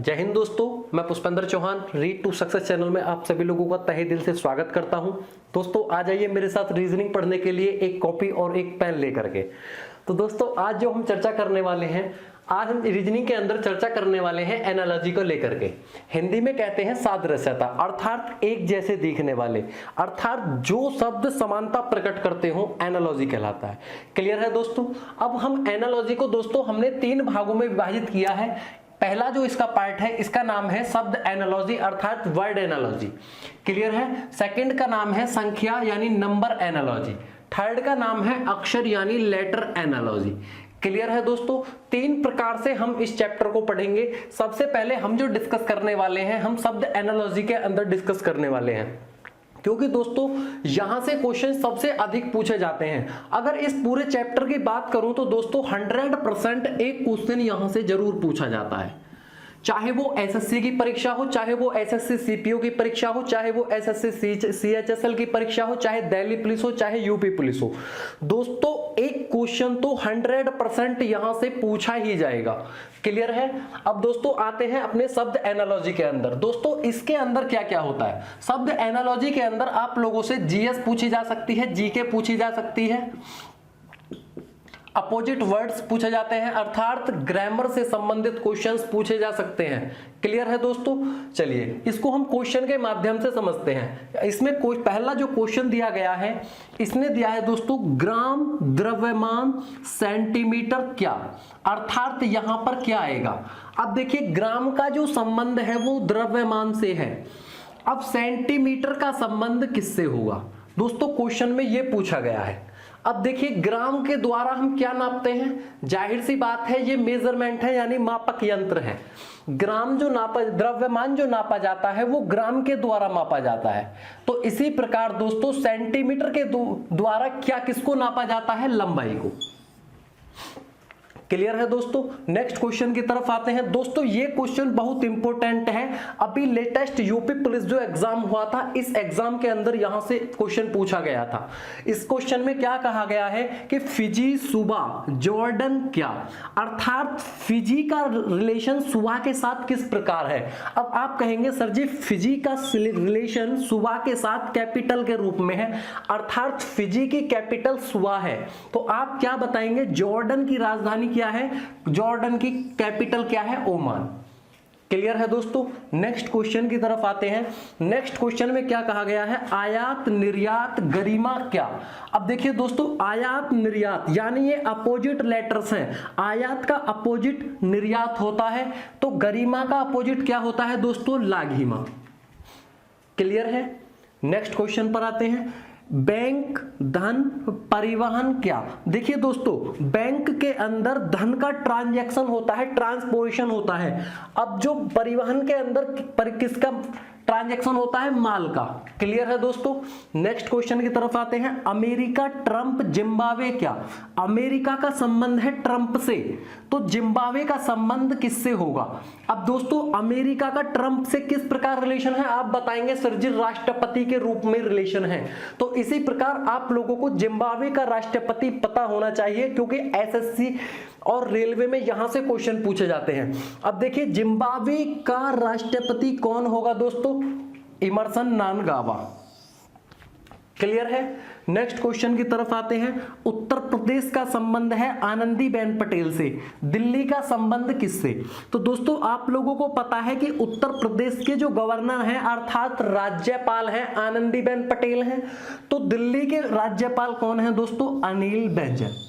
जय हिंद दोस्तों, मैं Pushpendra Chauhan read to success channel में आप सभी लोगों का तहे दिल से स्वागत करता हूं। दोस्तों आ जाइए मेरे साथ रीजनिंग पढ़ने के लिए एक कॉपी और एक पेन लेकर के। तो दोस्तों आज जो हम चर्चा करने वाले हैं, आज हम रीजनिंग के अंदर चर्चा करने वाले हैं एनालॉजी को लेकर के। हिंदी में कहते हैं सादृश्यता, अर्थात एक जैसे दिखने वाले, अर्थात जो शब्द समानता प्रकट करते हो एनालॉजी कहलाता है। क्लियर है दोस्तों। अब हम एनालॉजी को दोस्तों हमने 3 भागों में विभाजित किया है। पहला जो इसका पार्ट है इसका नाम है शब्द एनालॉजी अर्थात वर्ड एनालॉजी। क्लियर है। सेकंड का नाम है संख्या यानी नंबर एनालॉजी। थर्ड का नाम है अक्षर यानी लेटर एनालॉजी। क्लियर है दोस्तों। 3 प्रकार से हम इस चैप्टर को पढ़ेंगे। सबसे पहले हम जो डिस्कस करने वाले हैं, हम शब्द एनालॉजी के अंदर डिस्कस करने वाले हैं, क्योंकि दोस्तों यहां से क्वेश्चन सबसे अधिक पूछे जाते हैं। अगर इस पूरे चैप्टर की बात करूं तो दोस्तों 100% एक क्वेश्चन यहां से जरूर पूछा जाता है, चाहे वो एसएससी की परीक्षा हो, चाहे वो एसएससी सीपीओ की परीक्षा हो, चाहे वो एसएससी सीएचएसएल की परीक्षा हो, चाहे दिल्ली पुलिस हो, चाहे यूपी पुलिस हो। दोस्तों एक क्वेश्चन तो 100% यहां से पूछा ही जाएगा। क्लियर है। अब दोस्तों आते हैं अपने शब्द एनालॉजी के अंदर। दोस्तों इसके अंदर क्या क्या होता है। शब्द एनालॉजी के अंदर आप लोगों से जीएस पूछी जा सकती है, जीके पूछी जा सकती है, अपोजिट वर्ड्स पूछे जाते हैं, अर्थात ग्रामर से संबंधित क्वेश्चंस पूछे जा सकते हैं। क्लियर है दोस्तों। चलिए इसको हम क्वेश्चन के माध्यम से समझते हैं। इसमें कोई पहला जो क्वेश्चन दिया गया है, इसने दिया है दोस्तों ग्राम, द्रव्यमान, सेंटीमीटर क्या, अर्थात यहां पर क्या आएगा। अब देखिए ग्राम का जो संबंध है वो द्रव्यमान से है। अब सेंटीमीटर का संबंध किससे होगा दोस्तों, क्वेश्चन में ये पूछा गया है। अब देखिए ग्राम के द्वारा हम क्या नापते हैं, जाहिर सी बात है ये मेजरमेंट है यानी मापक यंत्र है। ग्राम जो नापा, द्रव्यमान जो नापा जाता है वो ग्राम के द्वारा मापा जाता है। तो इसी प्रकार दोस्तों सेंटीमीटर के द्वारा क्या किसको नापा जाता है, लंबाई को। क्लियर है दोस्तों। नेक्स्ट क्वेश्चन की तरफ आते हैं। दोस्तों ये क्वेश्चन बहुत इंपॉर्टेंट है। अभी लेटेस्ट यूपी पुलिस जो एग्जाम हुआ था, इस एग्जाम के अंदर यहां से क्वेश्चन पूछा गया था। इस क्वेश्चन में क्या कहा गया है कि फिजी सुबह जॉर्डन क्या, अर्थात फिजी का रिलेशन सुबह के साथ किस प्रकार है। अब आप कहेंगे सर जी फिजी का रिलेशन सुबह के साथ कैपिटल के रूप में है, अर्थात फिजी की कैपिटल सुबह है। तो आप क्या बताएंगे, जॉर्डन की राजधानी क्या है, जॉर्डन की कैपिटल क्या है, ओमान। क्लियर है दोस्तों। नेक्स्ट क्वेश्चन की तरफ आते हैं। नेक्स्ट क्वेश्चन में क्या कहा गया है, आयात निर्यात गरिमा क्या। अब देखिए दोस्तों आयात निर्यात यानी ये अपोजिट लेटर्स हैं। आयात का अपोजिट निर्यात होता है, तो गरिमा का अपोजिट क्या होता है दोस्तों, लाघिमा। क्लियर है। नेक्स्ट क्वेश्चन पर आते हैं। बैंक, धन, परिवहन क्या। देखिए दोस्तों बैंक के अंदर धन का ट्रांजैक्शन होता है, ट्रांसपोर्टेशन होता है। अब जो परिवहन के अंदर किसका ट्रांजैक्शन होता है, माल का। क्लियर है दोस्तों। नेक्स्ट क्वेश्चन की तरफ आते हैं। अमेरिका, ट्रंप, जिम्बाब्वे क्या। अमेरिका का संबंध है ट्रंप से, तो जिम्बाब्वे का संबंध किससे होगा। अब दोस्तों अमेरिका का ट्रंप से किस प्रकार रिलेशन है, आप बताएंगे सर जी राष्ट्रपति के रूप में रिलेशन है। तो इसी प्रकार आप लोगों को जिम्बाब्वे का राष्ट्रपति पता होना चाहिए, क्योंकि एसएससी और रेलवे में यहां से क्वेश्चन पूछे जाते हैं। अब देखिए जिम्बाब्वे का राष्ट्रपति कौन होगा दोस्तों, इमरसन नानगावा। क्लियर है। नेक्स्ट क्वेश्चन की तरफ आते हैं। उत्तर प्रदेश का संबंध है आनंदीबेन पटेल से, दिल्ली का संबंध किससे। तो दोस्तों आप लोगों को पता है कि उत्तर प्रदेश के जो गवर्नर हैं अर्थात राज्यपाल हैं आनंदीबेन पटेल हैं, तो दिल्ली के राज्यपाल कौन है दोस्तों, अनिल बैजल।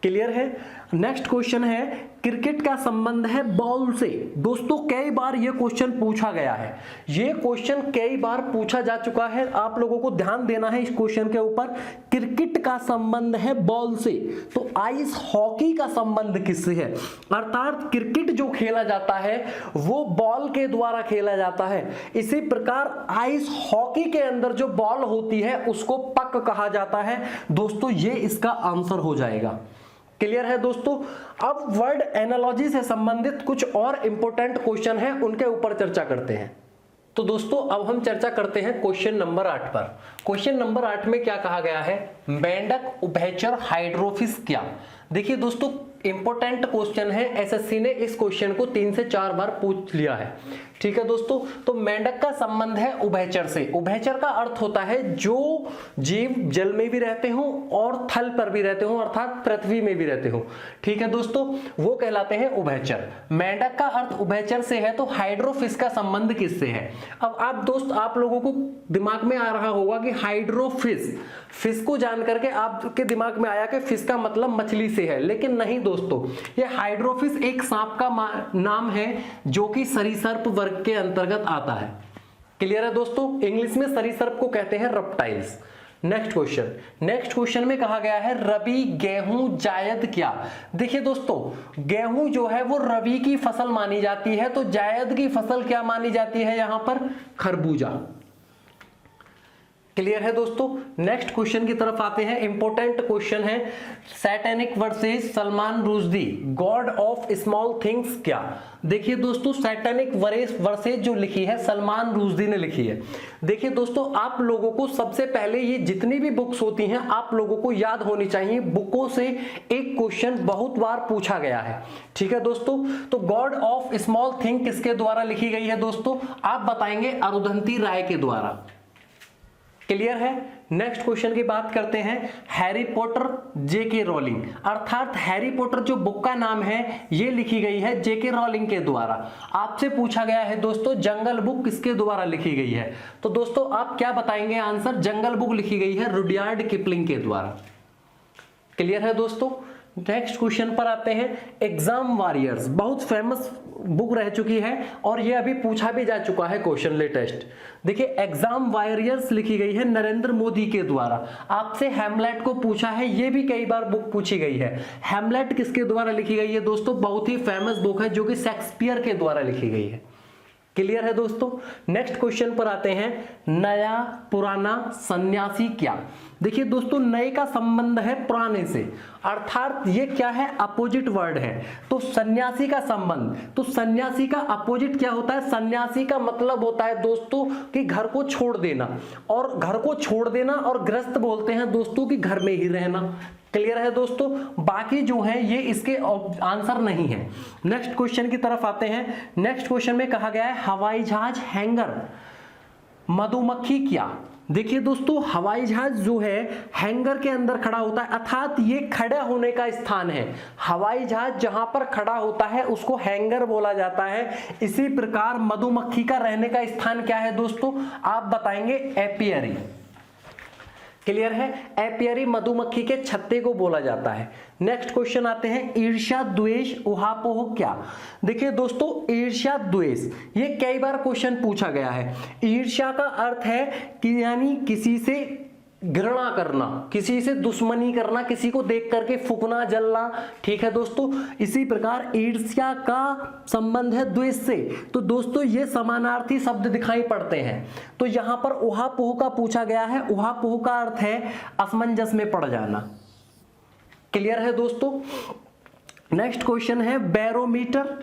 क्लियर है। नेक्स्ट क्वेश्चन है क्रिकेट का संबंध है बॉल से। दोस्तों कई बार ये क्वेश्चन पूछा गया है, ये क्वेश्चन कई बार पूछा जा चुका है, आप लोगों को ध्यान देना है इस क्वेश्चन के ऊपर। क्रिकेट का संबंध है बॉल से, तो आइस हॉकी का संबंध किससे है, अर्थात क्रिकेट जो खेला जाता है वो बॉल के द्वारा खेला जाता है। इसी प्रकार आइस हॉकी के अंदर जो बॉल होती है उसको पक कहा जाता है। दोस्तों ये इसका आंसर हो जाएगा। क्लियर है दोस्तों। अब वर्ड एनालॉजी से संबंधित कुछ और इंपॉर्टेंट क्वेश्चन हैं, उनके ऊपर चर्चा करते हैं। तो दोस्तों अब हम चर्चा करते हैं क्वेश्चन नंबर 8 पर। क्वेश्चन नंबर 8 में क्या कहा गया है, मेंढक उभयचर हाइड्रोफिस क्या। देखिए दोस्तों इंपॉर्टेंट क्वेश्चन है, एसएससी ने इस क्वेश्चन को 3 से 4 बार पूछ लिया है। ठीक है दोस्तों, तो मेंढक का संबंध है उभयचर से। उभयचर का अर्थ होता है जो जीव जल में भी रहते हो और थल पर भी रहते हो, अर्थात पृथ्वी में भी रहते हो। ठीक है दोस्तों, वो कहलाते हैं उभयचर। मेंढक का अर्थ उभयचर से है, तो हाइड्रोफिस का संबंध किससे है। अब आप लोगों को दिमाग में आ रहा होगा कि हाइड्रोफिस, फिश को जान करके आपके दिमाग में आया कि फिश का मतलब मछली से है, लेकिन नहीं दोस्तों, ये हाइड्रोफिस एक सांप का नाम है जो कि सरीसृप वर्ग के अंतर्गत आता है। क्लियर है दोस्तों, इंग्लिश में सरीसृप को कहते हैं रेप्टाइल्स। नेक्स्ट क्वेश्चन में कहा गया है रबी गेहूं जायद क्या। देखिए दोस्तों गेहूं जो है वो रबी की फसल मानी जाती है, तो जायद की फसल क्या मानी जाती है यहां पर, खरबूजा। क्लियर है दोस्तों, नेक्स्ट क्वेश्चन की तरफ आते हैं। इंपॉर्टेंट क्वेश्चन है, satanic versus Salman Rushdie, God of small things क्या। देखिए दोस्तों सैटेनिक वर्सेस जो लिखी है सलमान रुश्दी ने लिखी है। देखिए दोस्तों आप लोगों को सबसे पहले ये जितनी भी बुक्स होती हैं आप लोगों को याद होनी चाहिए, बुकों से एक क्वेश्चन बहुत बार पूछा गया है। ठीक है दोस्तों, तो गॉड ऑफ स्मॉल थिंग किसके द्वारा लिखी गई है दोस्तों, आप बताएंगे अरुंधति राय के द्वारा। क्लियर है। नेक्स्ट क्वेश्चन की बात करते हैं, हैरी पॉटर जेके रोलिंग, अर्थात हैरी पॉटर जो बुक का नाम है ये लिखी गई है जेके रोलिंग के द्वारा। आपसे पूछा गया है दोस्तों जंगल बुक किसके द्वारा लिखी गई है, तो दोस्तों आप क्या बताएंगे आंसर, जंगल बुक लिखी गई है रुडयार्ड किपलिंग के द्वारा। क्लियर है दोस्तों। नेक्स्ट क्वेश्चन पर आते हैं, एग्जाम वॉरियर्स बहुत फेमस बुक रह चुकी है और ये अभी पूछा भी जा चुका है क्वेश्चन लेटेस्ट। देखिए एग्जाम वॉरियर्स लिखी गई है नरेंद्र मोदी के द्वारा। आपसे हैमलेट को पूछा है, ये भी कई बार बुक पूछी गई है। हैमलेट किसके द्वारा लिखी गई है दोस्तों, बहुत ही फेमस बुक है जो कि शेक्सपियर के द्वारा लिखी गई है। क्लियर है दोस्तों। नेक्स्ट क्वेश्चन पर आते हैं, नया पुराना सन्यासी क्या। देखिए दोस्तों नए का संबंध है पुराने से, अर्थात ये क्या है, अपोजिट वर्ड है। तो सन्यासी का संबंध, तो सन्यासी का अपोजिट क्या होता है, सन्यासी का मतलब होता है दोस्तों कि घर को छोड़ देना, और घर को छोड़ देना, और गृहस्थ बोलते हैं दोस्तों कि घर में ही रहना। क्लियर है दोस्तों, बाकी जो है ये इसके आंसर नहीं है। नेक्स्ट क्वेश्चन की तरफ आते हैं। नेक्स्ट क्वेश्चन में कहा गया है हवाई जहाज हैंगर मधुमक्खी क्या। देखिए दोस्तों हवाई जहाज जो है हैंगर के अंदर खड़ा होता है, अर्थात ये खड़ा होने का स्थान है। हवाई जहाज जहां पर खड़ा होता है उसको हैंगर बोला जाता है। इसी प्रकार मधुमक्खी का रहने का स्थान क्या है दोस्तों, आप बताएंगे एपियरी। क्लियर है, एपियरी मधुमक्खी के छत्ते को बोला जाता है। नेक्स्ट क्वेश्चन आते हैं, ईर्ष्या द्वेष उहापोह क्या। देखिए दोस्तों ईर्ष्या द्वेष ये कई बार क्वेश्चन पूछा गया है। ईर्ष्या का अर्थ है कि यानी किसी से घृणा करना, किसी से दुश्मनी करना, किसी को देख करके फूकना जलना। ठीक है दोस्तों, इसी प्रकार ईर्ष्या का संबंध है द्वेष से। तो दोस्तों ये समानार्थी शब्द दिखाई पड़ते हैं। तो यहां पर उहापोह का पूछा गया है। उहापोह का अर्थ है असमंजस में पड़ जाना। क्लियर है दोस्तों। नेक्स्ट क्वेश्चन है, बैरोमीटर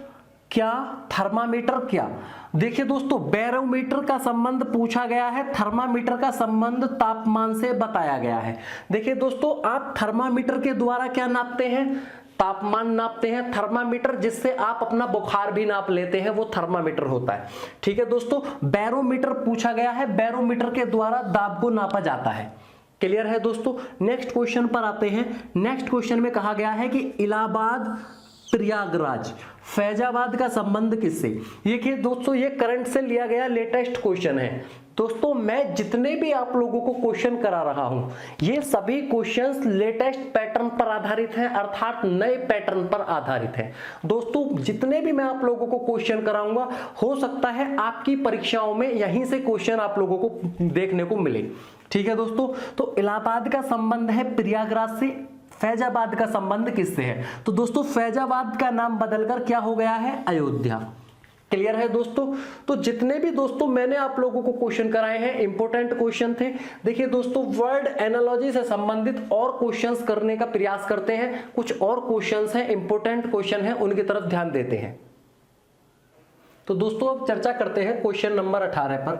क्या थर्मामीटर क्या। देखिए दोस्तों बैरोमीटर का संबंध पूछा गया है, थर्मामीटर का संबंध तापमान से बताया गया है। देखिए दोस्तों आप थर्मामीटर के द्वारा क्या नापते हैं, तापमान नापते हैं। थर्मामीटर जिससे आप अपना बुखार भी नाप लेते हैं वो थर्मामीटर होता है। ठीक है दोस्तों, बैरोमीटर पूछा गया है, बैरोमीटर के द्वारा दाब को नापा जाता है। क्लियर है दोस्तों। नेक्स्ट क्वेश्चन पर आते हैं। नेक्स्ट क्वेश्चन में कहा गया है कि इलाहाबाद प्रयागराज फैजाबाद का संबंध किससे। देखिए दोस्तों ये करंट से लिया गया लेटेस्ट क्वेश्चन है। दोस्तों मैं जितने भी आप लोगों को क्वेश्चन करा रहा हूं ये सभी क्वेश्चंस लेटेस्ट पैटर्न पर आधारित हैं, अर्थात नए पैटर्न पर आधारित हैं। दोस्तों जितने भी मैं आप लोगों को क्वेश्चन कराऊंगा हो सकता है आपकी परीक्षाओं में यहीं से क्वेश्चन आप लोगों को देखने को मिले। ठीक है दोस्तों, तो इलाहाबाद का संबंध है प्रयागराज से, फैजाबाद का संबंध किससे है, तो दोस्तों फैजाबाद का नाम बदलकर क्या हो गया है, अयोध्या। क्लियर है दोस्तों। तो जितने भी दोस्तों मैंने आप लोगों को क्वेश्चन कराए हैं इंपॉर्टेंट क्वेश्चन थे। देखिए दोस्तों वर्ड एनालॉजी से संबंधित और क्वेश्चंस करने का प्रयास करते हैं। कुछ और क्वेश्चंस हैं इंपॉर्टेंट क्वेश्चन हैं उनकी तरफ ध्यान देते हैं। तो दोस्तों अब चर्चा करते हैं क्वेश्चन नंबर 18 पर।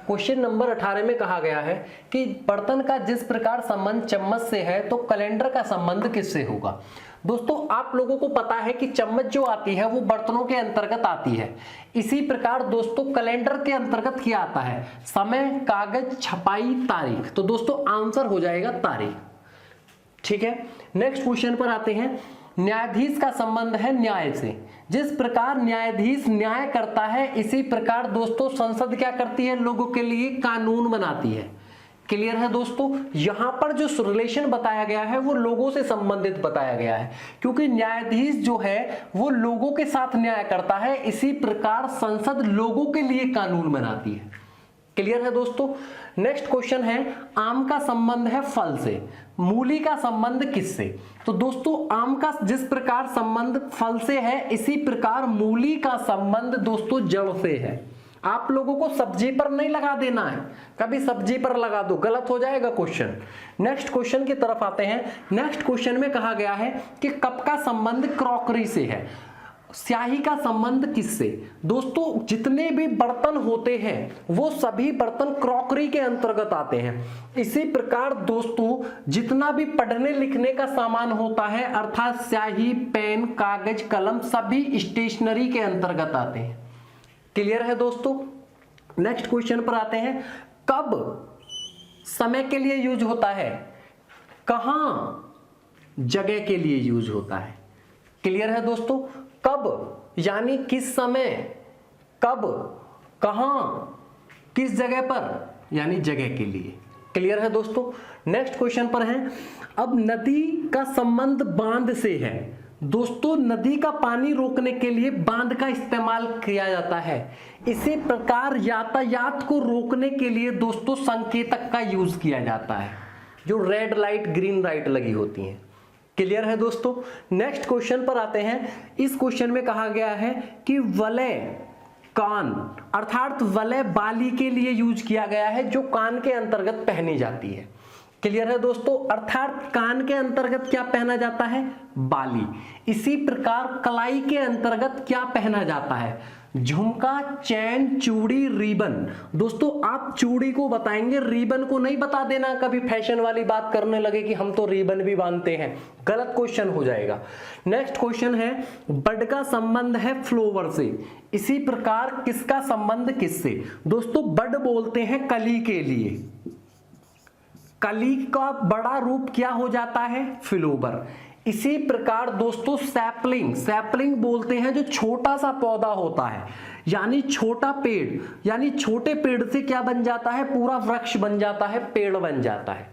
क्वेश्चन नंबर 18 में कहा गया है कि बर्तन का जिस प्रकार संबंध चम्मच से है तो कैलेंडर का संबंध किससे होगा। दोस्तों आप लोगों को पता है कि चम्मच जो आती है वो बर्तनों के अंतर्गत आती है। इसी प्रकार दोस्तों कैलेंडर के अंतर्गत क्या आता है, समय, कागज, छपाई, तारीख। तो दोस्तों आंसर हो जाएगा तारीख। ठीक है, नेक्स्ट क्वेश्चन पर आते हैं। न्यायाधीश का संबंध है न्याय से। जिस प्रकार न्यायाधीश न्याय करता है इसी प्रकार दोस्तों संसद क्या करती है, लोगों के लिए कानून बनाती है। क्लियर है दोस्तों, यहां पर जो रिलेशन बताया गया है वो लोगों से संबंधित बताया गया है, क्योंकि न्यायाधीश जो है वो लोगों के साथ न्याय करता है, इसी प्रकार संसद लोगों के लिए कानून बनाती है। क्लियर है दोस्तों। नेक्स्ट क्वेश्चन है, आम का संबंध है फल से, मूली का संबंध किससे। तो दोस्तों आम का जिस प्रकार संबंध फल से है इसी प्रकार मूली का संबंध दोस्तों जड़ से है। आप लोगों को सब्जी पर नहीं लगा देना है, कभी सब्जी पर लगा दो गलत हो जाएगा क्वेश्चन। नेक्स्ट क्वेश्चन की तरफ आते हैं। नेक्स्ट क्वेश्चन में कहा गया है कि कप का संबंध क्रॉकरी से है, स्याही का संबंध किससे। दोस्तों जितने भी बर्तन होते हैं वो सभी बर्तन क्रॉकरी के अंतर्गत आते हैं। इसी प्रकार दोस्तों जितना भी पढ़ने लिखने का सामान होता है अर्थात स्याही, पेन, कागज, कलम सभी स्टेशनरी के अंतर्गत आते हैं। क्लियर है दोस्तों। नेक्स्ट क्वेश्चन पर आते हैं। कब समय के लिए यूज होता है, कहां जगह के लिए यूज होता है। क्लियर है दोस्तों। कब यानी किस समय, कब, कहां, किस जगह पर यानी जगह के लिए। क्लियर है दोस्तों। नेक्स्ट क्वेश्चन पर है। अब नदी का संबंध बांध से है। दोस्तों नदी का पानी रोकने के लिए बांध का इस्तेमाल किया जाता है। इसी प्रकार यातायात को रोकने के लिए दोस्तों संकेतक का यूज किया जाता है, जो रेड लाइट ग्रीन लाइट लगी होती हैं। क्लियर है दोस्तों। नेक्स्ट क्वेश्चन पर आते हैं। इस क्वेश्चन में कहा गया है कि वलय कान अर्थात वलय बाली के लिए यूज किया गया है, जो कान के अंतर्गत पहनी जाती है। क्लियर है दोस्तों, अर्थात कान के अंतर्गत क्या पहना जाता है, बाली। इसी प्रकार कलाई के अंतर्गत क्या पहना जाता है, झुमका, चैन, चूड़ी, रिबन। दोस्तों आप चूड़ी को बताएंगे, रिबन को नहीं बता देना, कभी फैशन वाली बात करने लगे कि हम तो रिबन भी बांधते हैं, गलत क्वेश्चन हो जाएगा। नेक्स्ट क्वेश्चन है। बड का संबंध है फ्लोवर से, इसी प्रकार किसका संबंध किससे। दोस्तों बड बोलते हैं कली के लिए, कली का बड़ा रूप क्या हो जाता है, फ्लोवर। इसी प्रकार दोस्तों सैपलिंग, सैपलिंग बोलते हैं जो छोटा सा पौधा होता है, यानी छोटा पेड़, यानी छोटे पेड़ से क्या बन जाता है, पूरा वृक्ष बन जाता है, पेड़ बन जाता है।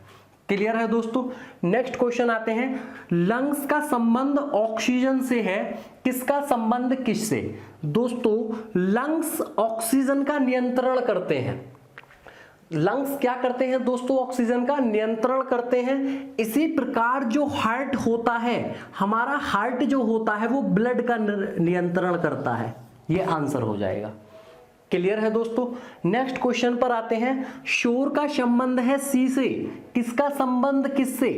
क्लियर है दोस्तों। नेक्स्ट क्वेश्चन आते हैं। लंग्स का संबंध ऑक्सीजन से है, किसका संबंध किससे। दोस्तों लंग्स ऑक्सीजन का नियंत्रण करते हैं, लंग्स क्या करते हैं दोस्तों, ऑक्सीजन का नियंत्रण करते हैं। इसी प्रकार जो हार्ट होता है, हमारा हार्ट जो होता है वो ब्लड का नियंत्रण करता है, ये आंसर हो जाएगा। क्लियर है दोस्तों। नेक्स्ट क्वेश्चन पर आते हैं। शोर का संबंध है सी से, किसका संबंध किससे।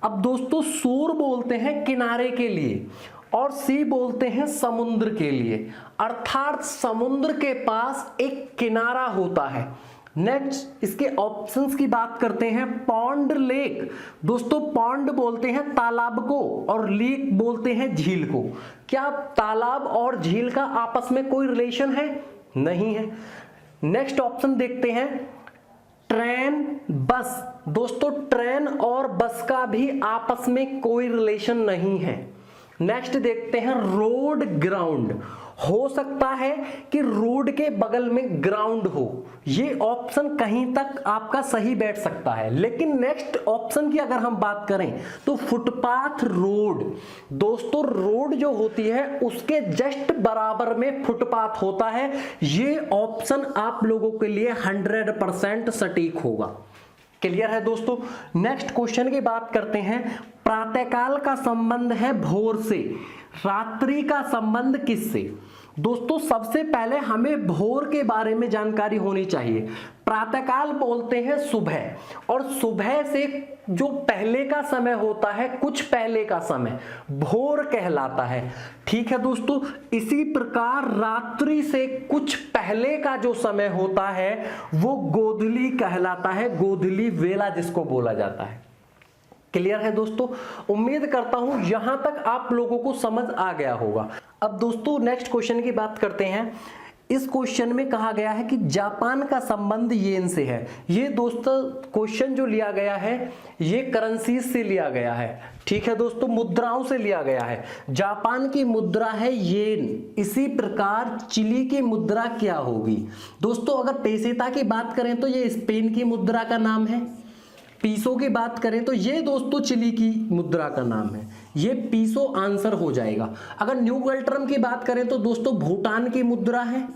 अब दोस्तों शोर बोलते हैं किनारे के लिए और सी बोलते हैं समुद्र के लिए, अर्थात समुद्र के पास एक किनारा होता है। नेक्स्ट इसके ऑप्शंस की बात करते हैं। Pond, lake. दोस्तों पॉन्ड बोलते हैं तालाब को और लेक बोलते हैं झील को। क्या तालाब और झील का आपस में कोई रिलेशन है, नहीं है। नेक्स्ट ऑप्शन देखते हैं। ट्रेन, बस। दोस्तों ट्रेन और बस का भी आपस में कोई रिलेशन नहीं है। नेक्स्ट देखते हैं। Road, ground. हो सकता है कि रोड के बगल में ग्राउंड हो, ये ऑप्शन कहीं तक आपका सही बैठ सकता है, लेकिन नेक्स्ट ऑप्शन की अगर हम बात करें तो फुटपाथ, रोड। दोस्तों रोड जो होती है उसके जस्ट बराबर में फुटपाथ होता है, ये ऑप्शन आप लोगों के लिए 100% सटीक होगा। क्लियर है दोस्तों। नेक्स्ट क्वेश्चन की बात करते हैं। प्रातःकाल का संबंध है भोर से, रात्रि का संबंध किससे। दोस्तों सबसे पहले हमें भोर के बारे में जानकारी होनी चाहिए। प्रातःकाल बोलते हैं सुबह, और सुबह से जो पहले का समय होता है, कुछ पहले का समय भोर कहलाता है। ठीक है दोस्तों, इसी प्रकार रात्रि से कुछ पहले का जो समय होता है वो गोधूली कहलाता है, गोधूली वेला जिसको बोला जाता है। क्लियर है दोस्तों? उम्मीद करता हूं यहां तक आप लोगों को समझ आ गया होगा। अब दोस्तों नेक्स्ट क्वेश्चन की बात करते हैं। इस क्वेश्चन में कहा गया है कि जापान का संबंध येन से है। ये दोस्तों क्वेश्चन जो लिया गया है ये करेंसीज से लिया गया है। ठीक है दोस्तों, मुद्राओं से लिया गया है। जापान की मुद्रा है येन, इसी प्रकार चिली की मुद्रा क्या होगी? दोस्तों अगर पेसेता की बात करें तो ये स्पेन की मुद्रा का नाम है। पीसो की बात करें तो ये दोस्तों चिली की मुद्रा का नाम है, ये पीसो आंसर हो जाएगा। अगर न्यू गल्ट्रम की बात करें तो दोस्तों भूटान की मुद्रा है।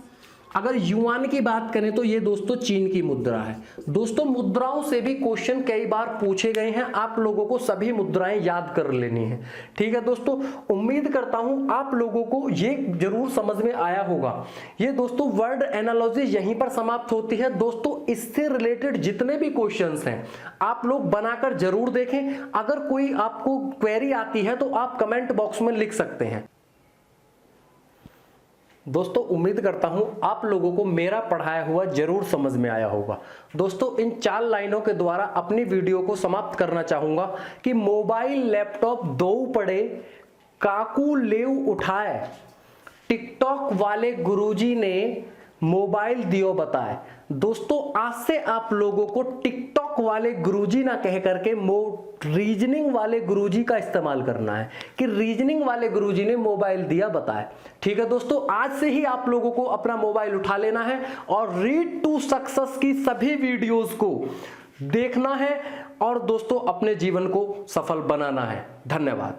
अगर युआन की बात करें तो ये दोस्तों चीन की मुद्रा है। दोस्तों मुद्राओं से भी क्वेश्चन कई बार पूछे गए हैं, आप लोगों को सभी मुद्राएं याद कर लेनी है। ठीक है दोस्तों, उम्मीद करता हूं आप लोगों को ये जरूर समझ में आया होगा। ये दोस्तों वर्ड एनालॉजी यहीं पर समाप्त होती है। दोस्तों इससे रिलेटेड जितने भी क्वेश्चंस हैं आप लोग बनाकर जरूर देखें। अगर कोई आपको क्वेरी आती है तो आप कमेंट बॉक्स में लिख सकते हैं। दोस्तों उम्मीद करता हूं आप लोगों को मेरा पढ़ाया हुआ जरूर समझ में आया होगा। दोस्तों इन 4 लाइनों के द्वारा अपनी वीडियो को समाप्त करना चाहूंगा कि मोबाइल लैपटॉप दो पड़े, काकू लेव उठाए, टिकटॉक वाले गुरुजी ने मोबाइल दियो बताए। दोस्तों आज से आप लोगों को टिकटॉक वाले गुरुजी ना कह करके रीजनिंग वाले गुरुजी का इस्तेमाल करना है कि रीजनिंग वाले गुरुजी ने मोबाइल दिया बताए। ठीक है दोस्तों, आज से ही आप लोगों को अपना मोबाइल उठा लेना है और रीड टू सक्सेस की सभी वीडियोस को देखना है और दोस्तों अपने जीवन को सफल बनाना है। धन्यवाद।